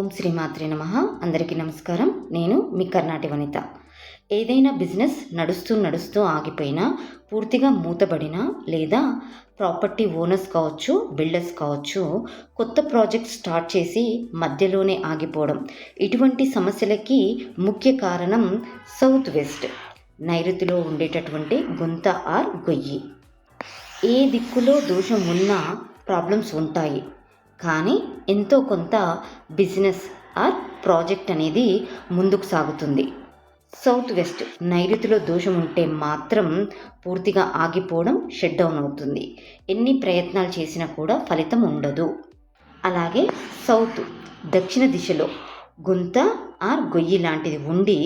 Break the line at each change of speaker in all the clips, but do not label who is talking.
ఓం శ్రీమాత్రే నమః. అందరికీ నమస్కారం. నేను మీ కర్ణాటి వనిత. ఏదైనా బిజినెస్ నడుస్తూ ఆగిపోయినా, పూర్తిగా మూతబడినా, లేదా ప్రాపర్టీ ఓనర్స్ కావచ్చు, బిల్డర్స్ కావచ్చు, కొత్త ప్రాజెక్ట్ స్టార్ట్ చేసి మధ్యలోనే ఆగిపోవడం, ఇటువంటి సమస్యలకి ముఖ్య కారణం సౌత్ వెస్ట్ నైరుతిలో ఉండేటటువంటి గుంత ఆర్ గొయ్యి. ఏ దిక్కులో దోషం ఉన్నా ప్రాబ్లమ్స్ ఉంటాయి, కానీ ఎంతో కొంత బిజినెస్ ఆర్ ప్రాజెక్ట్ అనేది ముందుకు సాగుతుంది. సౌత్ వెస్ట్ నైరుతిలో దోషం ఉంటే మాత్రం పూర్తిగా ఆగిపోవడం, షట్ డౌన్ అవుతుంది. ఎన్ని ప్రయత్నాలు చేసినా కూడా ఫలితం ఉండదు. అలాగే సౌత్ దక్షిణ దిశలో గుంత ఆర్ గొయ్యి లాంటిది ఉండి,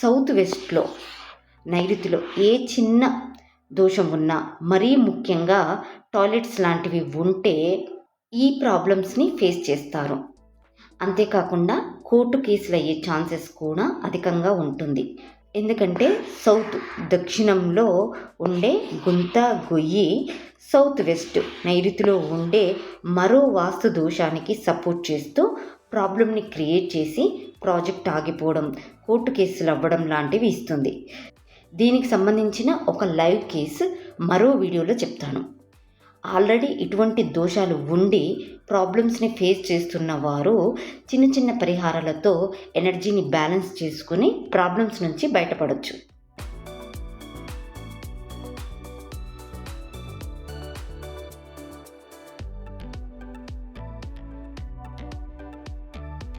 సౌత్ వెస్ట్లో నైరుతిలో ఏ చిన్న దోషం ఉన్నా, మరీ ముఖ్యంగా టాయిలెట్స్ లాంటివి ఉంటే ఈ ప్రాబ్లమ్స్ని ఫేస్ చేస్తారు. అంతేకాకుండా కోర్టు కేసులు అయ్యే ఛాన్సెస్ కూడా అధికంగా ఉంటుంది. ఎందుకంటే సౌత్ దక్షిణంలో ఉండే గుంత గొయ్యి సౌత్ వెస్ట్ నైరుతిలో ఉండే మరో వాస్తు దోషానికి సపోర్ట్ చేస్తూ ప్రాబ్లమ్ని క్రియేట్ చేసి ప్రాజెక్ట్ ఆగిపోవడం, కోర్టు కేసులు అవ్వడం లాంటివి ఇస్తుంది. దీనికి సంబంధించిన ఒక లైవ్ కేసు మరో వీడియోలో చెప్తాను. ఆల్రెడీ ఇటువంటి దోషాలు ఉండి ప్రాబ్లమ్స్ని ఫేస్ చేస్తున్న వారు చిన్న చిన్న పరిహారాలతో ఎనర్జీని బ్యాలెన్స్ చేసుకుని ప్రాబ్లమ్స్ నుంచి బయటపడవచ్చు.